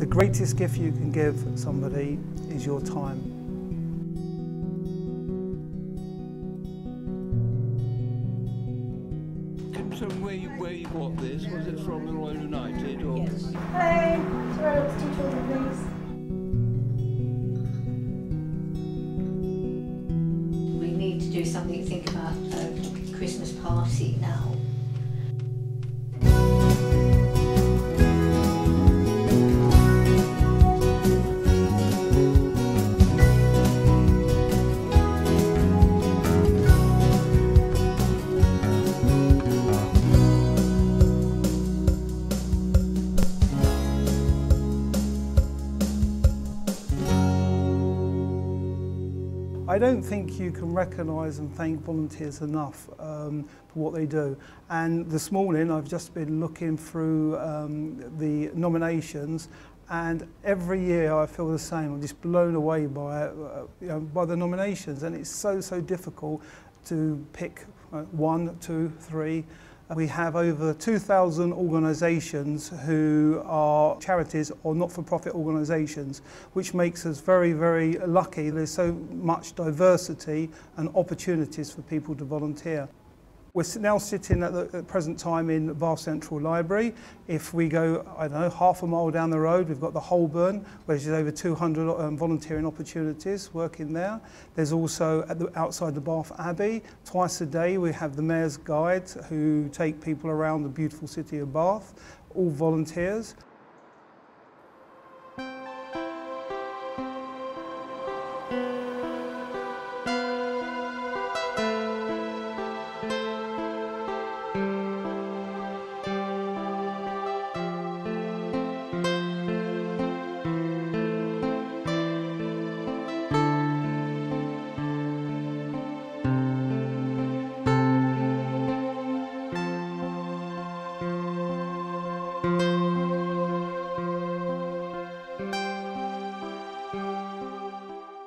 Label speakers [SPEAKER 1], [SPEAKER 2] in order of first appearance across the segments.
[SPEAKER 1] The greatest gift you can give somebody is your time.
[SPEAKER 2] So where you bought this? Was it from the Royal United? Or?
[SPEAKER 3] Yes. Hello, sorry, let's do children, please.
[SPEAKER 4] We need to do something, think about a Christmas party now.
[SPEAKER 1] I don't think you can recognise and thank volunteers enough for what they do. And this morning I've just been looking through the nominations, and every year I feel the same. I'm just blown away by by the nominations, and it's so difficult to pick 1, 2, 3. We have over 2,000 organisations who are charities or not-for-profit organisations, which makes us very lucky. There's so much diversity and opportunities for people to volunteer. We're now sitting at the present time in Bath Central Library. If we go, I don't know, half a mile down the road, we've got the Holborn, which is over 200 volunteering opportunities working there. There's also outside the Bath Abbey, twice a day we have the Mayor's Guides who take people around the beautiful city of Bath, all volunteers.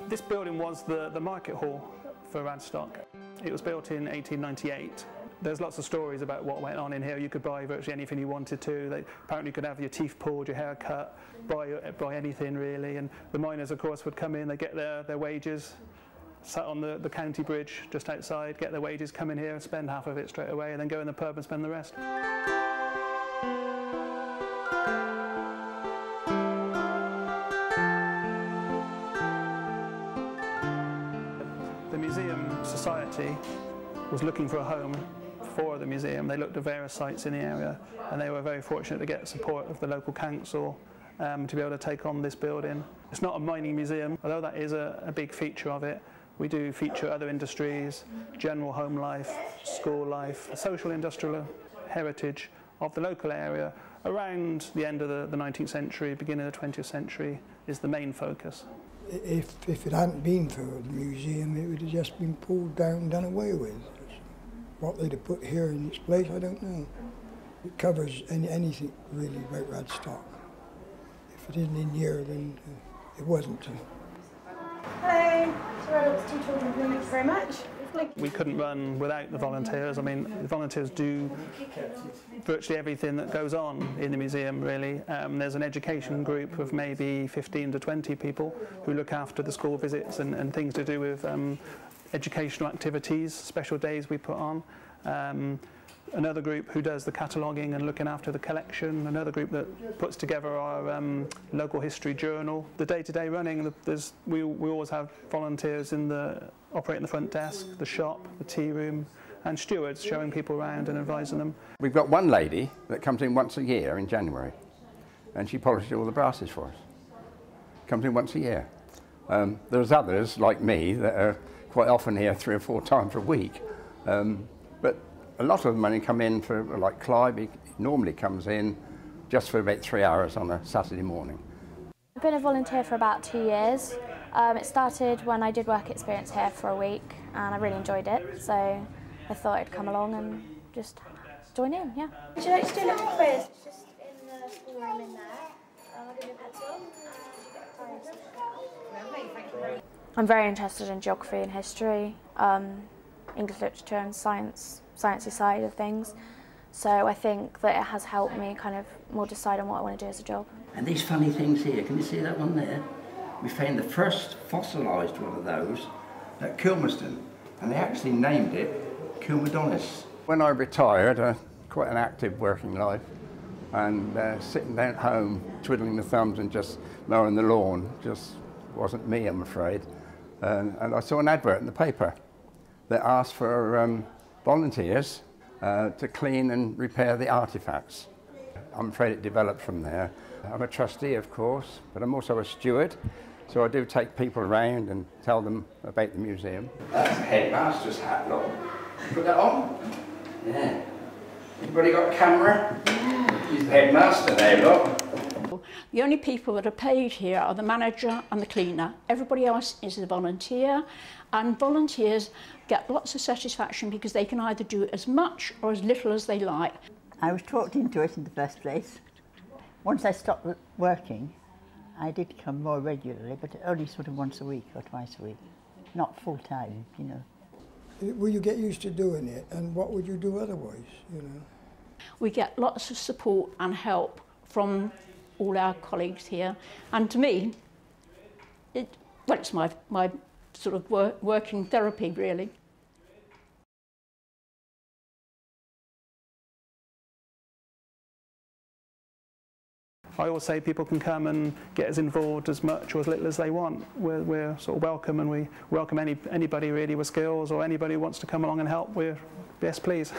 [SPEAKER 5] This building was the market hall for Radstock. It was built in 1898. There's lots of stories about what went on in here. You could buy virtually anything you wanted to. Apparently you could have your teeth pulled, your hair cut, buy anything really. And the miners, of course, would come in, they get their wages, sat on the county bridge just outside, get their wages, come in here and spend half of it straight away, and then go in the pub and spend the rest. The Museum Society was looking for a home for the museum. They looked at various sites in the area, and they were very fortunate to get support of the local council to be able to take on this building. It's not a mining museum, although that is a big feature of it. We do feature other industries, general home life, school life, social industrial heritage of the local area. Around the end of the 19th century, beginning of the 20th century is the main focus.
[SPEAKER 6] If it hadn't been for the museum, it would have just been pulled down and done away with. What they'd have put here in its place, I don't know. It covers anything really about Radstock. If it isn't in here, then it wasn't.
[SPEAKER 3] Hello, sorry, let's do children, please. Thank you very much.
[SPEAKER 5] We couldn't run without the volunteers. I mean, the volunteers do virtually everything that goes on in the museum, really. There's an education group of maybe 15 to 20 people who look after the school visits and things to do with educational activities, special days we put on. Another group who does the cataloguing and looking after the collection. Another group that puts together our local history journal. The day-to-day running, we always have volunteers operating the front desk, the shop, the tea room, and stewards showing people around and advising them.
[SPEAKER 7] We've got one lady that comes in once a year in January, and she polishes all the brasses for us. Comes in once a year. There's others, like me, that are quite often here 3 or 4 times a week. But a lot of them only come in for, like Clive, he normally comes in just for about 3 hours on a Saturday morning.
[SPEAKER 8] I've been a volunteer for about 2 years. It started when I did work experience here for a week, and I really enjoyed it, so I thought I'd come along and just join in, yeah.
[SPEAKER 3] Would you like to do a little quiz? It's just in the schoolroom in there. I'll give you a pencil and you get a prize.
[SPEAKER 8] I'm very interested in geography and history, English literature and science, sciencey side of things. So I think that it has helped me kind of more decide on what I want to do as a job.
[SPEAKER 7] And these funny things here, can you see that one there? We found the first fossilised one of those at Kilmerston, and they actually named it B&NES. When I retired, quite an active working life, and sitting down at home, twiddling the thumbs and just mowing the lawn just wasn't me, I'm afraid. And I saw an advert in the paper that asked for volunteers to clean and repair the artefacts. I'm afraid it developed from there. I'm a trustee, of course, but I'm also a steward, so I do take people around and tell them about the museum. That's the headmaster's hat, look. Put that on? Yeah. Anybody got a camera? He's the headmaster there, look.
[SPEAKER 9] The only people that are paid here are the manager and the cleaner. Everybody else is a volunteer, and volunteers get lots of satisfaction because they can either do as much or as little as they like.
[SPEAKER 10] I was talked into it in the first place. Once I stopped working, I did come more regularly, but only sort of once a week or twice a week. Not full time, you know.
[SPEAKER 6] Will you get used to doing it, and what would you do otherwise, you know?
[SPEAKER 9] We get lots of support and help from all our colleagues here, and to me, it's my sort of working therapy, really.
[SPEAKER 5] I always say people can come and get as involved as much or as little as they want. We're sort of welcome, and we welcome anybody really with skills, or anybody who wants to come along and help. We're yes, please.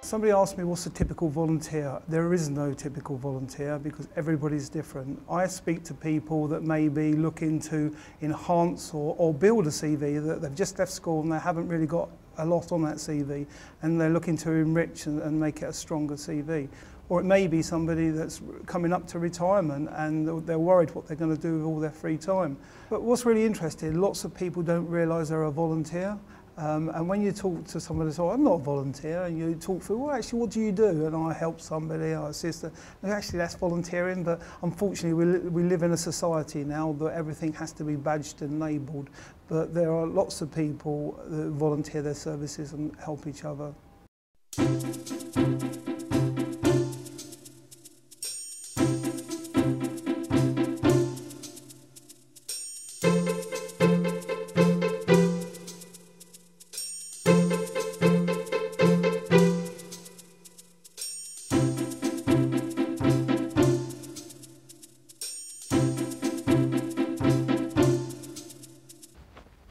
[SPEAKER 1] Somebody asked me what's a typical volunteer. There is no typical volunteer because everybody's different. I speak to people that may be looking to enhance or build a CV, that they've just left school and they haven't really got a lot on that CV, and they're looking to enrich and make it a stronger CV. Or it may be somebody that's coming up to retirement and they're worried what they're going to do with all their free time. But what's really interesting, lots of people don't realise they're a volunteer. And when you talk to somebody who says, oh, I'm not a volunteer, and you talk through, well, actually, what do you do? And I help somebody, I assist. Actually, that's volunteering, but unfortunately, we live in a society now that everything has to be badged and labelled. But there are lots of people that volunteer their services and help each other.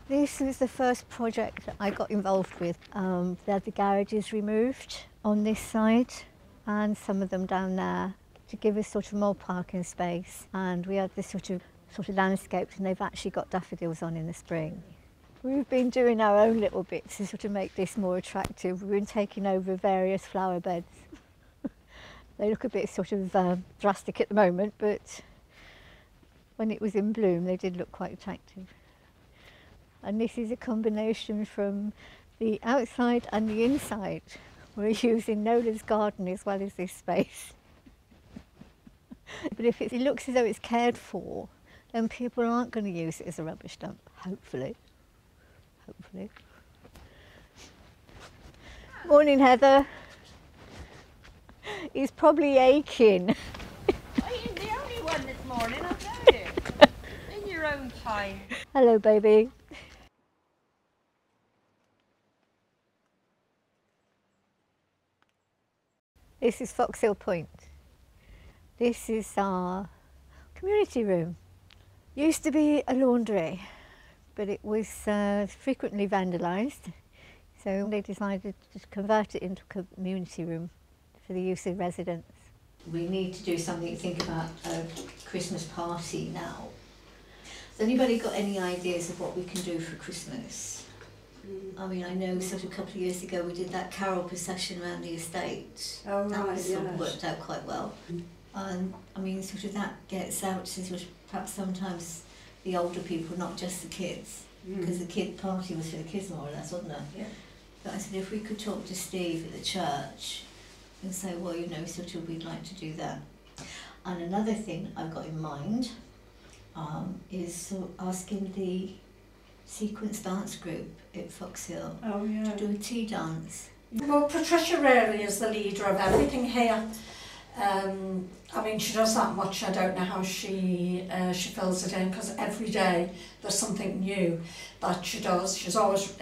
[SPEAKER 4] This was the first project that I got involved with. They had the garages removed on this side and some of them down there to give us sort of more parking space. And we had this sort of landscapes, and they've actually got daffodils on in the spring. We've been doing our own little bits to sort of make this more attractive. We've been taking over various flower beds. They look a bit sort of drastic at the moment, but when it was in bloom, they did look quite attractive. And this is a combination from the outside and the inside. We're using Nola's garden as well as this space. But if it looks as though it's cared for, then people aren't going to use it as a rubbish dump, hopefully. Hopefully. Morning, Heather. He's probably aching.
[SPEAKER 11] Well, you're the only one this morning, I'll tell you. In your own time.
[SPEAKER 4] Hello, baby. This is Foxhill Point. This is our community room. Used to be a laundry, but it was frequently vandalised, so they decided to convert it into a community room for the use of residents.
[SPEAKER 10] We need to do something, think about a Christmas party now. Has anybody got any ideas of what we can do for Christmas? I mean, I know sort of a couple of years ago we did that carol procession around the estate.
[SPEAKER 11] Oh,
[SPEAKER 10] that
[SPEAKER 11] right,
[SPEAKER 10] sort of
[SPEAKER 11] yes.
[SPEAKER 10] worked out quite well. And I mean, sort of that gets out to sort of perhaps sometimes the older people, not just the kids, because the kid party was for the kids more or less, wasn't it?
[SPEAKER 11] Yeah.
[SPEAKER 10] But I said if we could talk to Steve at the church and say, well, you know, sort of we'd like to do that. And another thing I've got in mind is asking the sequence dance group at Foxhill to do a tea dance.
[SPEAKER 12] Well, Patricia really is the leader of everything here. I mean, she does that much. I don't know how she fills it in, because every day there's something new that she does. She's always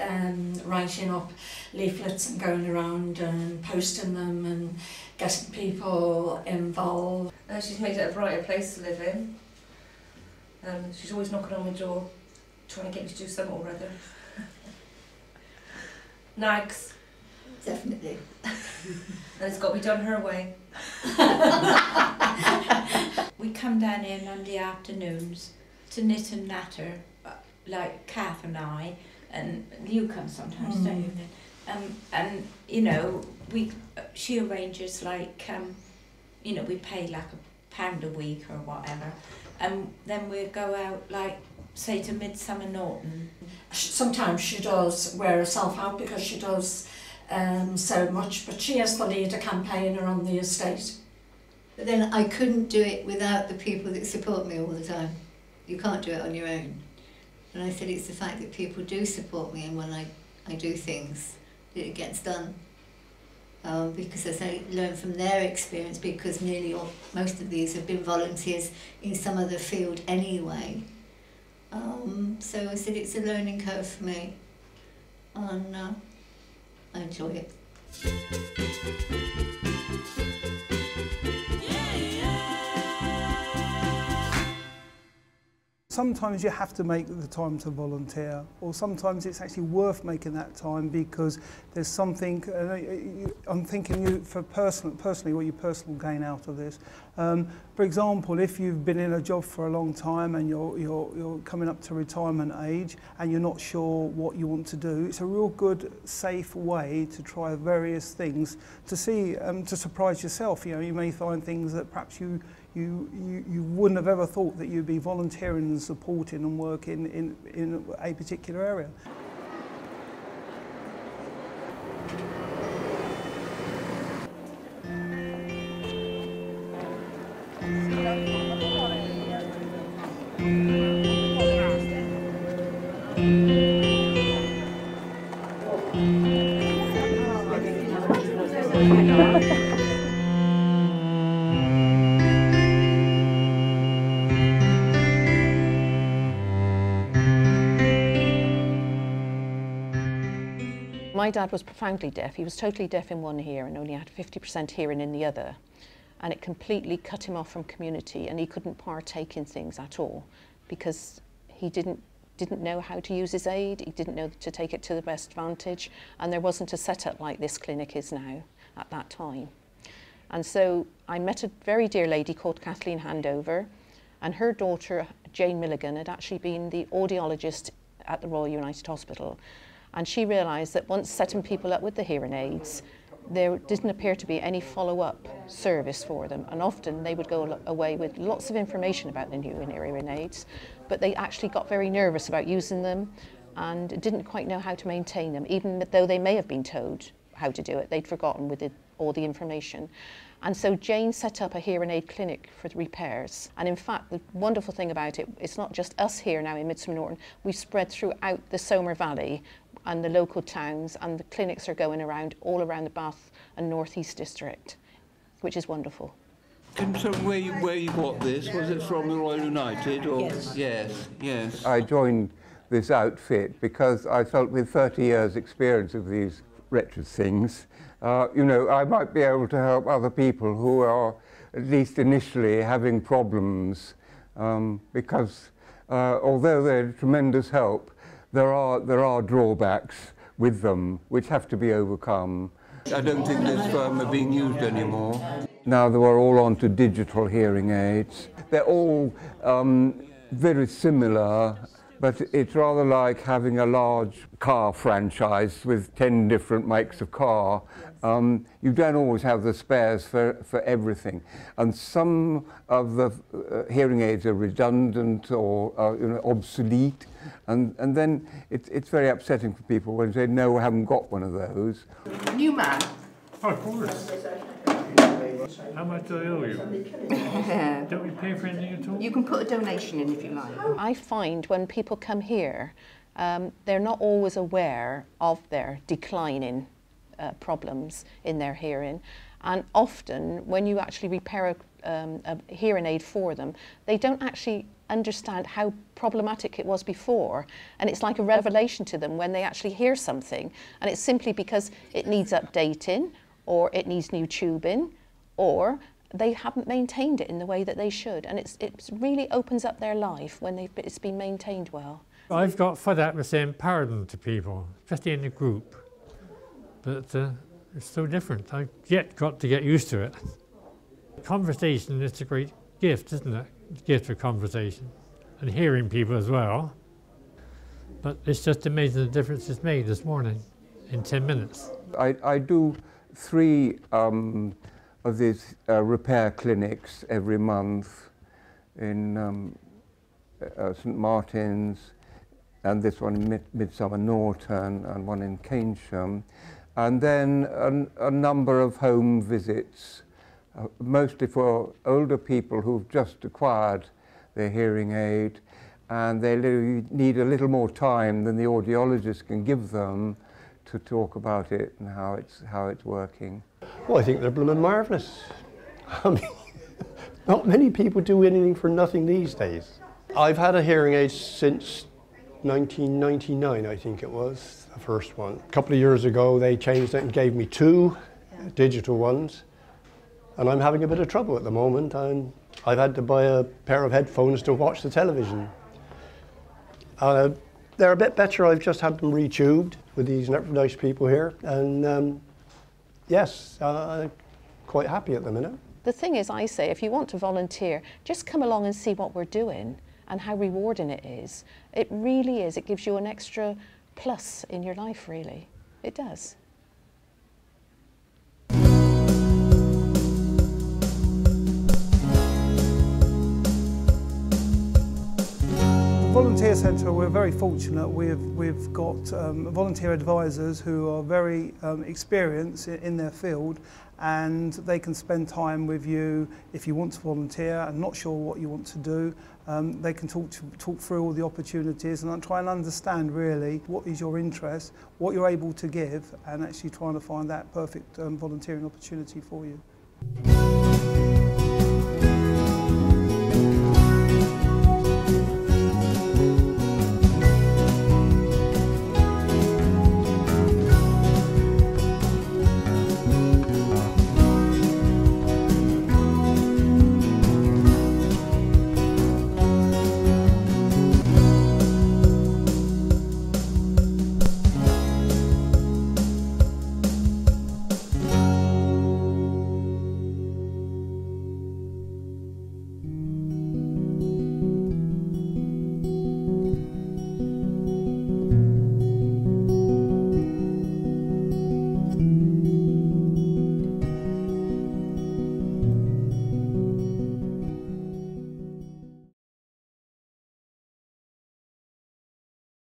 [SPEAKER 12] writing up leaflets and going around and posting them and getting people involved.
[SPEAKER 13] She's made it a brighter place to live in. She's always knocking on my door, trying to get me to do something or other. Nags.
[SPEAKER 10] Definitely.
[SPEAKER 13] And it's got to be done her way.
[SPEAKER 14] We come down here Monday afternoons to knit and natter, like Kath and I, and you come sometimes, don't you? And you know, she arranges like, you know, we pay like £1 a week or whatever, and then we go out like, say, to Midsummer Norton.
[SPEAKER 12] Sometimes she does wear herself out because she does so much, but she is the leader campaigner on the estate.
[SPEAKER 10] But then I couldn't do it without the people that support me all the time. You can't do it on your own. And I said it's the fact that people do support me, and when I do things, that it gets done. Because as I learn from their experience, because most of these have been volunteers in some other field anyway. So I said it's a learning curve for me, and I enjoy it.
[SPEAKER 1] Sometimes you have to make the time to volunteer, or sometimes it's actually worth making that time because there's something, I'm thinking you for personally what your personal gain out of this. For example, if you've been in a job for a long time and you're coming up to retirement age and you're not sure what you want to do, it's a real good, safe way to try various things to see, to surprise yourself. You know, you may find things that perhaps you wouldn't have ever thought that you'd be volunteering and supporting and working in a particular area.
[SPEAKER 15] My dad was profoundly deaf. He was totally deaf in one ear and only had 50% hearing in the other. And it completely cut him off from community, and he couldn't partake in things at all because he didn't know how to use his aid, he didn't know to take it to the best advantage, and there wasn't a setup like this clinic is now at that time. And so I met a very dear lady called Kathleen Handover, and her daughter Jane Milligan had actually been the audiologist at the Royal United Hospital. And she realised that once setting people up with the hearing aids, there didn't appear to be any follow-up service for them, and often they would go away with lots of information about the new hearing aids, but they actually got very nervous about using them and didn't quite know how to maintain them, even though they may have been told how to do it. They'd forgotten with all the information. And so Jane set up a hearing aid clinic for the repairs. And in fact, the wonderful thing about it, it's not just us here now in Midsummer Norton, we've spread throughout the Somer Valley and the local towns, and the clinics are going around all around the Bath and North East district, which is wonderful.
[SPEAKER 2] So where you got this? Was it from the Royal United? Or? Yes. Yes.
[SPEAKER 16] I joined this outfit because I felt with 30 years experience of these wretched things, you know, I might be able to help other people who are at least initially having problems, because although they're tremendous help, there are drawbacks with them which have to be overcome.
[SPEAKER 2] I don't think this firm are being used anymore.
[SPEAKER 16] Now they are all onto digital hearing aids. They're all very similar, but it's rather like having a large car franchise with 10 different makes of car. You don't always have the spares for everything. And some of the hearing aids are redundant or you know, obsolete. And then it's very upsetting for people when they say, no, I haven't got one of those.
[SPEAKER 17] New man.
[SPEAKER 18] Oh, of course.
[SPEAKER 17] How much do I owe you? Don't we pay for anything at all?
[SPEAKER 15] You can put a donation in if you like. I find when people come here, they're not always aware of their declining problems in their hearing. And often, when you actually repair a hearing aid for them, they don't actually understand how problematic it was before. And it's like a revelation to them when they actually hear something. And it's simply because it needs updating, or it needs new tubing, or they haven't maintained it in the way that they should. And it really opens up their life when it's been maintained well.
[SPEAKER 17] I've got fed up with saying pardon to people, especially in the group. But it's so different. I've yet got to get used to it. Conversation is a great gift, isn't it? The gift of conversation. And hearing people as well. But it's just amazing the difference it's made this morning in 10 minutes.
[SPEAKER 16] I do 3 of these repair clinics every month in St Martin's, and this one in Midsummer Norton, and one in Keynsham, and then a number of home visits, mostly for older people who've just acquired their hearing aid, and they need a little more time than the audiologist can give them to talk about it and how it's working.
[SPEAKER 18] Well, I think they're blooming marvellous. I mean, not many people do anything for nothing these days. I've had a hearing aid since 1999, I think it was, the first one. A couple of years ago they changed it and gave me 2 digital ones, and I'm having a bit of trouble at the moment. I've had to buy a pair of headphones to watch the television. They're a bit better. I've just had them retubed with these nice people here, and yes, I'm quite happy at the minute.
[SPEAKER 15] The thing is, I say, if you want to volunteer, just come along and see what we're doing and how rewarding it is. It really is. It gives you an extra plus in your life, really. It does.
[SPEAKER 1] Volunteer Centre, we're very fortunate. We've got volunteer advisors who are very experienced in their field, and they can spend time with you if you want to volunteer and not sure what you want to do. They can talk through all the opportunities and try and understand really what is your interest, what you're able to give, and actually trying to find that perfect volunteering opportunity for you.